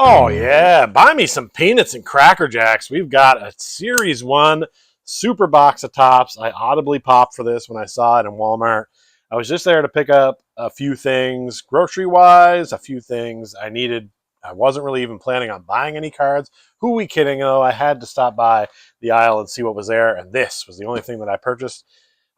Oh, yeah. Buy me some peanuts and Cracker Jacks. We've got a Series 1 super box of tops. I audibly popped for this when I saw it in Walmart. I was just there to pick up a few things, grocery-wise, a few things I needed. I wasn't really even planning on buying any cards. Who are we kidding, though? I had to stop by the aisle and see what was there, and this was the only thing that I purchased.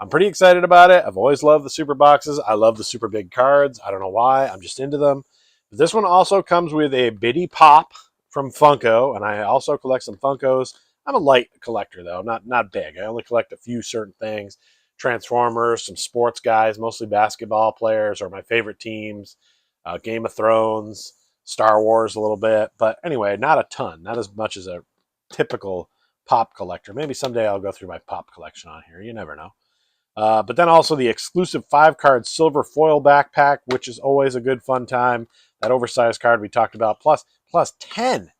I'm pretty excited about it. I've always loved the super boxes. I love the super big cards. I don't know why. I'm just into them. But this one also comes with a bitty pop from Funko, and I also collect some Funkos. I'm a light collector, though, not big. I only collect a few certain things. Transformers, some sports guys, mostly basketball players, or my favorite teams. Game of Thrones, Star Wars a little bit. But anyway, not a ton. Not as much as a typical pop collector. Maybe someday I'll go through my pop collection on here. You never know. But then also the exclusive 5-card silver foil backpack, which is always a good fun time. That oversized card we talked about, plus 14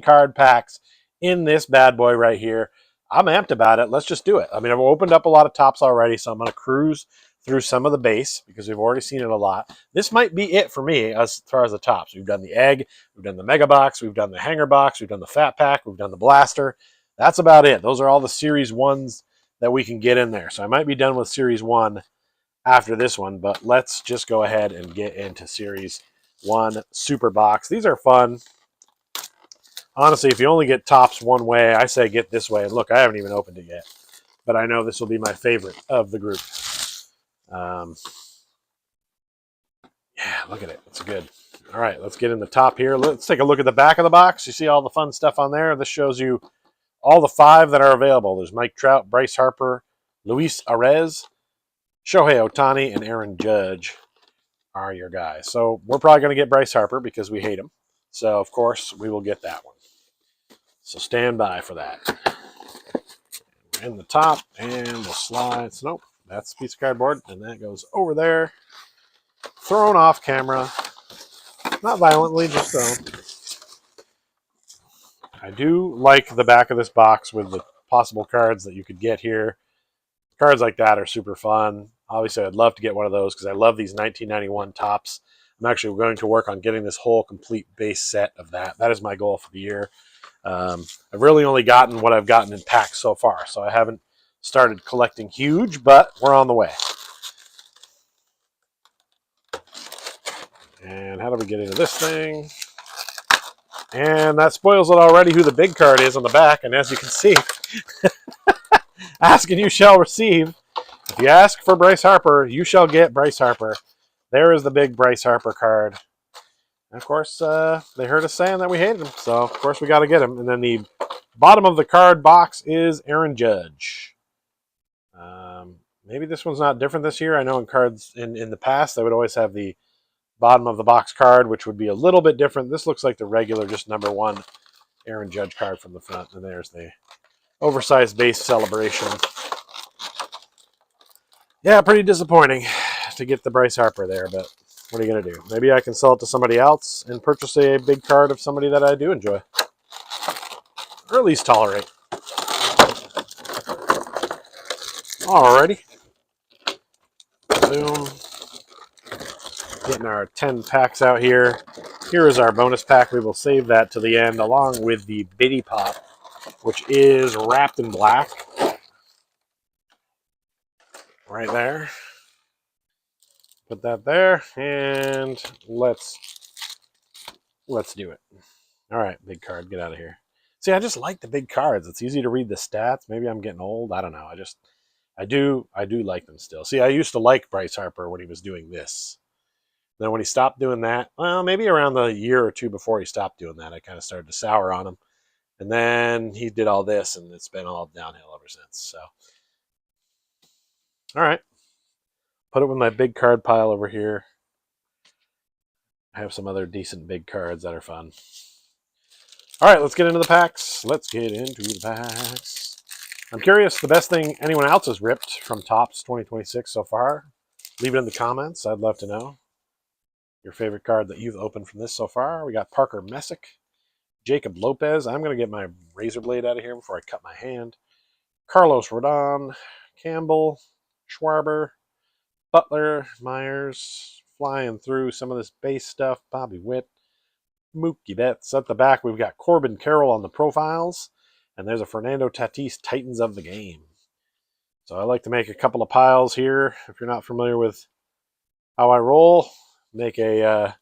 card packs in this bad boy right here. I'm amped about it. Let's just do it. I mean, I've opened up a lot of tops already, so I'm going to cruise through some of the base because we've already seen it a lot. This might be it for me as far as the tops. We've done the egg, we've done the mega box, we've done the hanger box, we've done the fat pack, we've done the blaster. That's about it. Those are all the Series 1s that we can get in there. So I might be done with Series 1 after this one, but let's just go ahead and get into Series 1 Super Box. These are fun. Honestly, if you only get tops one way, I say get this way. And look, I haven't even opened it yet, but I know this will be my favorite of the group. Yeah, look at it. It's good. All right, let's get in the top here. Let's take a look at the back of the box. You see all the fun stuff on there. This shows you all the 5 that are available. There's Mike Trout, Bryce Harper, Luis Arez, Shohei Ohtani, and Aaron Judge are your guys. So we're probably going to get Bryce Harper because we hate him. So, of course, we will get that one. So stand by for that. In the top, and the slides. Nope, that's a piece of cardboard, and that goes over there. Thrown off camera. Not violently, just thrown. I do like the back of this box with the possible cards that you could get here. Cards like that are super fun. Obviously, I'd love to get one of those because I love these 1991 tops. I'm actually going to work on getting this whole complete base set of that. That is my goal for the year. I've really only gotten what I've gotten in packs so far, so I haven't started collecting huge, but we're on the way. And how do we get into this thing? And that spoils it already who the big card is on the back, and as you can see, ask and you shall receive. If you ask for Bryce Harper, you shall get Bryce Harper. There is the big Bryce Harper card. And of course, they heard us saying that we hated him, so of course we got to get him. And then the bottom of the card box is Aaron Judge. Maybe this one's not different this year. I know in cards in the past, they would always have the bottom of the box card, which would be a little bit different. This looks like the regular, just #1 Aaron Judge card from the front. And there's the oversized base celebration. Yeah, pretty disappointing to get the Bryce Harper there, but what are you going to do? Maybe I can sell it to somebody else and purchase a big card of somebody that I do enjoy. Or at least tolerate. Alrighty. Boom. Getting our 10 packs out here. Here is our bonus pack. We will save that to the end along with the Bitty Pop, which is wrapped in black. Right there. Put that there, and let's do it. All right, big card, get out of here. See, I just like the big cards. It's easy to read the stats. Maybe I'm getting old. I don't know. I do like them still. See, I used to like Bryce Harper when he was doing this. Then when he stopped doing that, well, maybe around the year or two before he stopped doing that, I kind of started to sour on him. And then he did all this, and it's been all downhill ever since. So, all right. Put it with my big card pile over here. I have some other decent big cards that are fun. All right, let's get into the packs. Let's get into the packs. I'm curious, the best thing anyone else has ripped from Topps 2026 so far. Leave it in the comments. I'd love to know your favorite card that you've opened from this so far. We got Parker Messick, Jacob Lopez. I'm going to get my razor blade out of here before I cut my hand. Carlos Rodon, Campbell, Schwarber, Butler, Myers, flying through some of this base stuff. Bobby Witt, Mookie Betts. At the back, we've got Corbin Carroll on the profiles. And there's a Fernando Tatis Titans of the Game. So I like to make a couple of piles here. If you're not familiar with how I roll, make I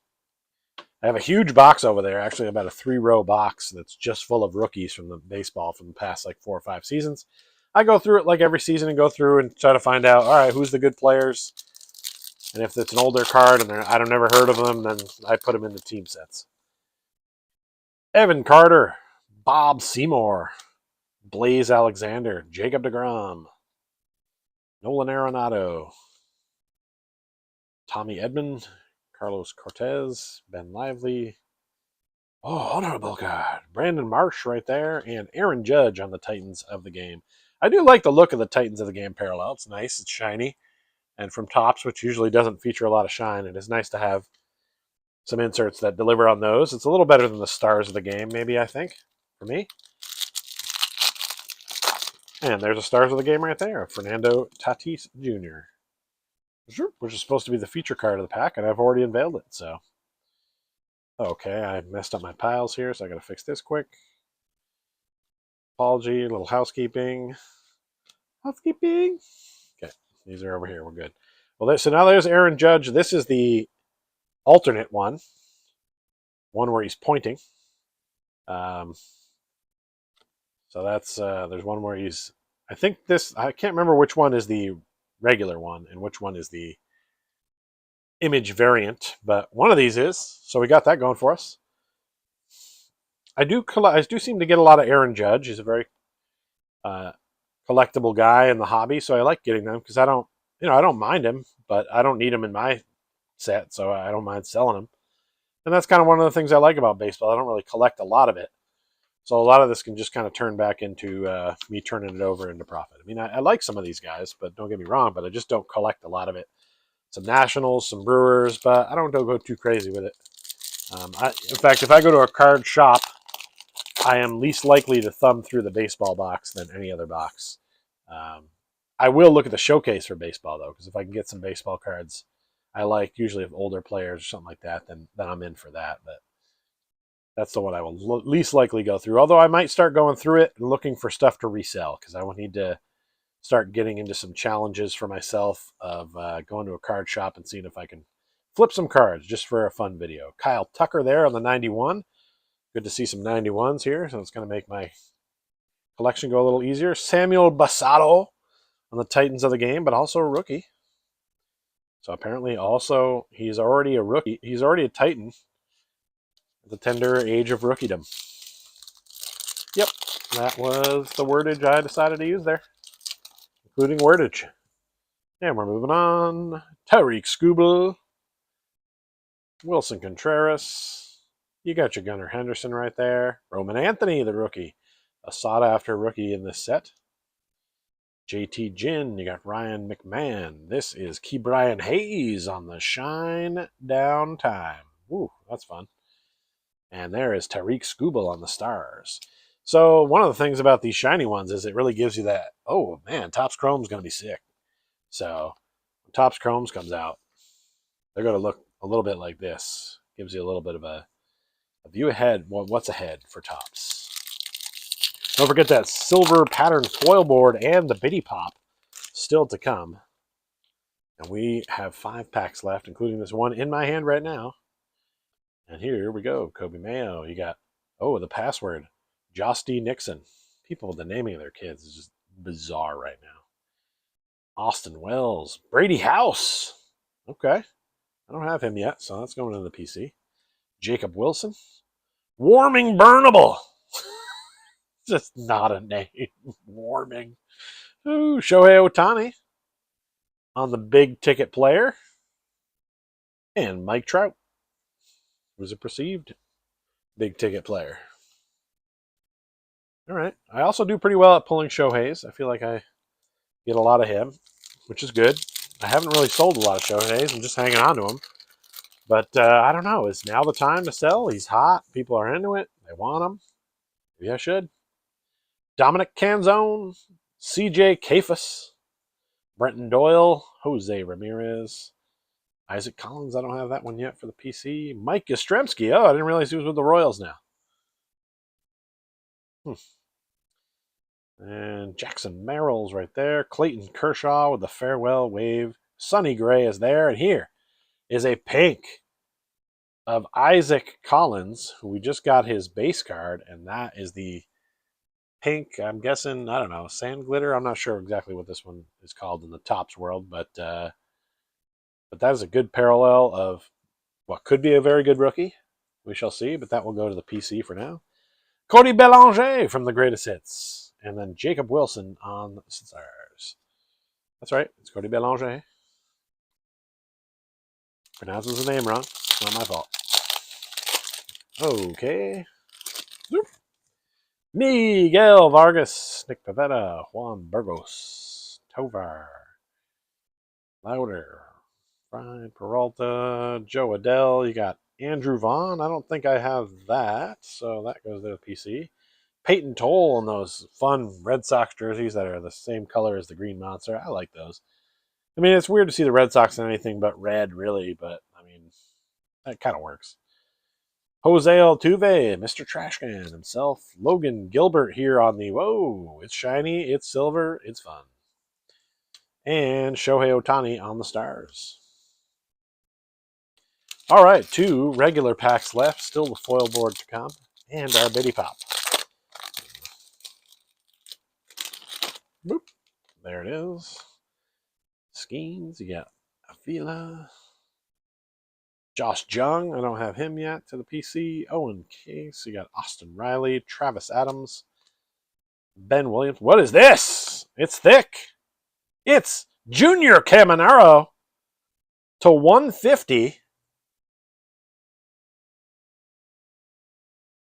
have a huge box over there, actually about a 3-row box that's just full of rookies from the baseball from the past like 4 or 5 seasons. I go through it like every season and go through and try to find out, all right, who's the good players? And if it's an older card and I've never heard of them, then I put them into team sets. Evan Carter, Bob Seymour, Blaze Alexander, Jacob deGrom, Nolan Arenado, Tommy Edman, Carlos Cortez, Ben Lively. Oh, honorable card. Brandon Marsh right there, and Aaron Judge on the Titans of the Game. I do like the look of the Titans of the Game parallel. It's nice, it's shiny. And from Topps, which usually doesn't feature a lot of shine, it is nice to have some inserts that deliver on those. It's a little better than the Stars of the Game, maybe, I think, for me. And there's a Stars of the Game right there, Fernando Tatis Jr., which is supposed to be the feature card of the pack, and I've already unveiled it, so. Okay, I messed up my piles here, so I got to fix this quick. Apology, a little housekeeping. Housekeeping. Okay, these are over here. We're good. Well, so now there's Aaron Judge. This is the alternate one where he's pointing. So that's there's one where he's. I think this. I can't remember which one is the regular one and which one is the image variant, but one of these is. So we got that going for us. I do seem to get a lot of Aaron Judge. He's a very collectible guy in the hobby, so I like getting them because I don't mind him, but I don't need him in my set, so I don't mind selling them. And that's kind of one of the things I like about baseball. I don't really collect a lot of it, so a lot of this can just kind of turn back into me turning it over into profit. I mean, I like some of these guys, but don't get me wrong, but I just don't collect a lot of it. Some Nationals, some Brewers, but I don't go too crazy with it. In fact, if I go to a card shop, I am least likely to thumb through the baseball box than any other box. I will look at the showcase for baseball, though, because if I can get some baseball cards I like, usually of older players or something like that, then I'm in for that. But that's the one I will least likely go through. Although I might start going through it and looking for stuff to resell, because I will need to start getting into some challenges for myself of going to a card shop and seeing if I can flip some cards just for a fun video. Kyle Tucker there on the 91. Good to see some 91s here, so it's going to make my collection go a little easier. Samuel Basato on the Titans of the Game, but also a rookie. So apparently also he's already a rookie. He's already a Titan at the tender age of rookiedom. Yep, that was the wordage I decided to use there, including wordage. And we're moving on. Tariq Skubal, Wilson Contreras. You got your Gunnar Henderson right there. Roman Anthony, the rookie. A sought-after rookie in this set. JT Ginn, you got Ryan McMahon. This is Ke'Bryan Hayes on the Shine Down Time. Ooh, that's fun. And there is Tariq Skubal on the Stars. So one of the things about these shiny ones is it really gives you that, oh man, Topps Chrome's going to be sick. So when Topps Chromes comes out, they're going to look a little bit like this. Gives you a little bit of a view ahead, what's ahead for Topps. Don't forget that silver pattern foil board and the Bitty Pop still to come. And we have 5 packs left, including this one in my hand right now. And here we go, Kobe Mayo. You got, the password, Josty Nixon. People with the naming of their kids is just bizarre right now. Austin Wells. Brady House. Okay. I don't have him yet, so that's going into the PC. Jacob Wilson. Warming Burnable. Just not a name. Warming. Ooh, Shohei Ohtani on the big ticket player. And Mike Trout was a perceived big ticket player. All right. I also do pretty well at pulling Shoheis. I feel like I get a lot of him, which is good. I haven't really sold a lot of Shoheis. I'm just hanging on to him. But I don't know. Is now the time to sell? He's hot. People are into it. They want him. Maybe I should. Dominic Canzone, CJ Kafus, Brenton Doyle, Jose Ramirez, Isaac Collins, I don't have that one yet for the PC. Mike Yastrzemski. Oh, I didn't realize he was with the Royals now. And Jackson Merrill's right there. Clayton Kershaw with the farewell wave. Sonny Gray is there. And here is a pink of Isaac Collins, who we just got his base card. And that is the pink, I'm guessing, I don't know, sand glitter. I'm not sure exactly what this one is called in the Topps world, but that is a good parallel of what could be a very good rookie. We shall see, but that will go to the PC for now. Cody Bellinger from the Greatest Hits. And then Jacob Wilson on the Stars. That's right, it's Cody Bellinger. Pronounces the name wrong. It's not my fault. Okay. Zoop. Miguel Vargas, Nick Pivetta, Juan Burgos, Tovar, Lauder, Brian Peralta, Joe Adell. You got Andrew Vaughn. I don't think I have that, so that goes to the PC. Peyton Toll in those fun Red Sox jerseys that are the same color as the Green Monster. I like those. I mean, it's weird to see the Red Sox in anything but red, really, but, I mean, that kind of works. Jose Altuve, Mr. Trashcan himself. Logan Gilbert here on the, whoa, it's shiny, it's silver, it's fun. And Shohei Ohtani on the Stars. All right, 2 regular packs left. Still the foil board to come. And our Bitty Pop. Boop. There it is. Skeens, you got Avila. Josh Jung, I don't have him yet to the PC. Owen Case, you got Austin Riley, Travis Adams, Ben Williams. What is this? It's thick. It's Junior Caminero to 150.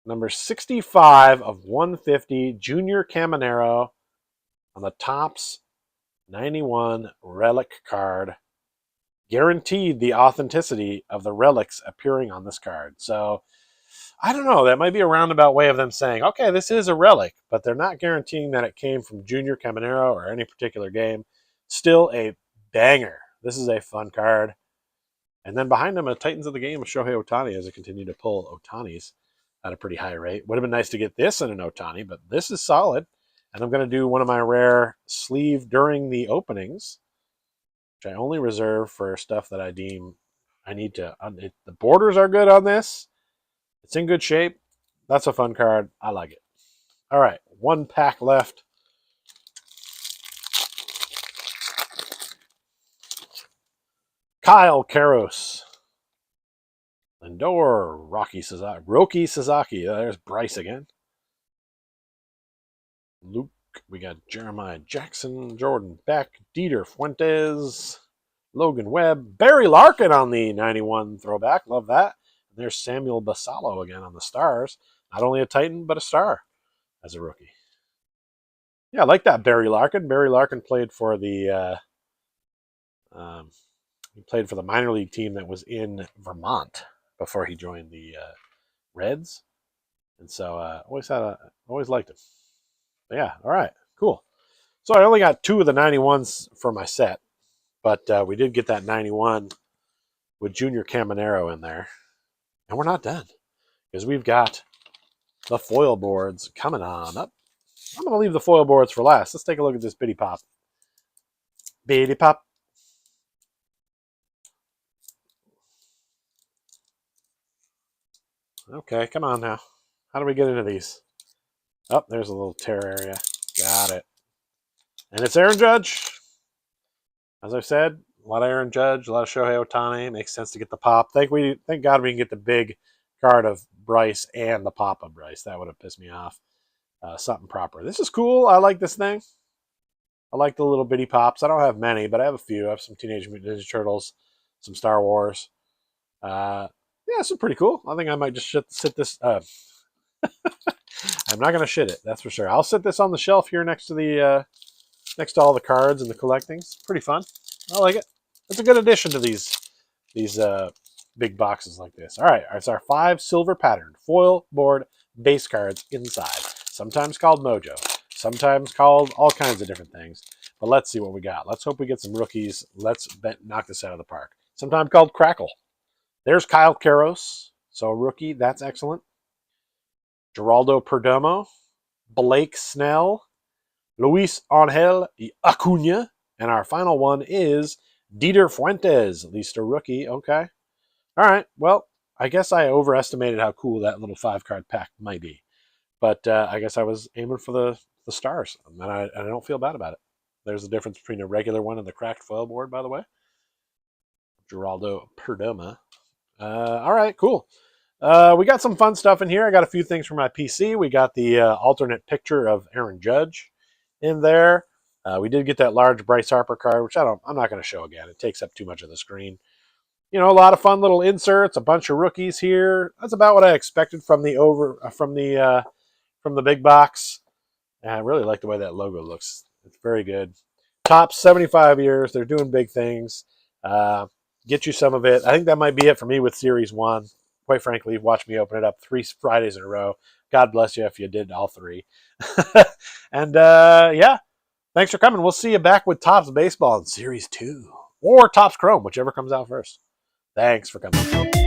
Number 65 of 150, Junior Caminero on the Topps 91 relic card. Guaranteed the authenticity of the relics appearing on this card. So, I don't know. That might be a roundabout way of them saying, okay, this is a relic, but they're not guaranteeing that it came from Junior Caminero or any particular game. Still a banger. This is a fun card. And then behind him, a Titans of the Game of Shohei Ohtani as I continue to pull Ohtanis at a pretty high rate. Would have been nice to get this in an Ohtani, but this is solid. And I'm going to do one of my rare sleeve during the openings, which I only reserve for stuff that I deem I need to. The borders are good on this. It's in good shape. That's a fun card. I like it. All right, 1 pack left. Kyle Karros. Lindor, Roki Sasaki. There's Bryce again. Luke, we got Jeremiah Jackson, Jordan Beck, Dieter Fuentes, Logan Webb, Barry Larkin on the 91 throwback. Love that. And there's Samuel Basallo again on the Stars. Not only a Titan, but a Star as a rookie. Yeah, I like that Barry Larkin. Barry Larkin played for the minor league team that was in Vermont before he joined the Reds, and so always liked him. But yeah, all right, cool. So I only got 2 of the 91s for my set, but we did get that 91 with Junior Caminero in there, and we're not done because we've got the foil boards coming on up. I'm going to leave the foil boards for last. Let's take a look at this Bitty Pop. Bitty Pop. Okay, come on now. How do we get into these? Oh, there's a little tear area. Got it. And it's Aaron Judge. As I said, a lot of Aaron Judge, a lot of Shohei Ohtani. Makes sense to get the pop. Thank God we can get the big card of Bryce and the pop of Bryce. That would have pissed me off. Something proper. This is cool. I like this thing. I like the little bitty pops. I don't have many, but I have a few. I have some Teenage Mutant Ninja Turtles, some Star Wars. Yeah, this is pretty cool. I think I might just sit this. I'm not going to shit it, that's for sure. I'll sit this on the shelf here next to all the cards and the collectings. Pretty fun. I like it. It's a good addition to these big boxes like this. All right, it's our 5 silver patterned foil board base cards inside. Sometimes called Mojo. Sometimes called all kinds of different things. But let's see what we got. Let's hope we get some rookies. Let's knock this out of the park. sometimes called Crackle. There's Kyle Karros, so a rookie. That's excellent. Geraldo Perdomo, Blake Snell, Luis Angel Acuna, and our final one is Dieter Fuentes, at least a rookie. Okay. All right. Well, I guess I overestimated how cool that little 5-card pack might be. But I guess I was aiming for the stars, and I don't feel bad about it. There's a difference between a regular one and the cracked foil board, by the way. Geraldo Perdomo. All right, cool. We got some fun stuff in here. I got a few things for my PC. We got the alternate picture of Aaron Judge in there. We did get that large Bryce Harper card, which I'm not going to show again. It takes up too much of the screen. You know, a lot of fun little inserts, a bunch of rookies here. That's about what I expected from the big box. And I really like the way that logo looks. It's very good. Top 75 years. They're doing big things. Get you some of it. I think that might be it for me with Series 1. Quite frankly, you've watched me open it up 3 Fridays in a row. God bless you if you did all 3. And yeah, thanks for coming. We'll see you back with Topps Baseball in Series 2. Or Topps Chrome, whichever comes out first. Thanks for coming.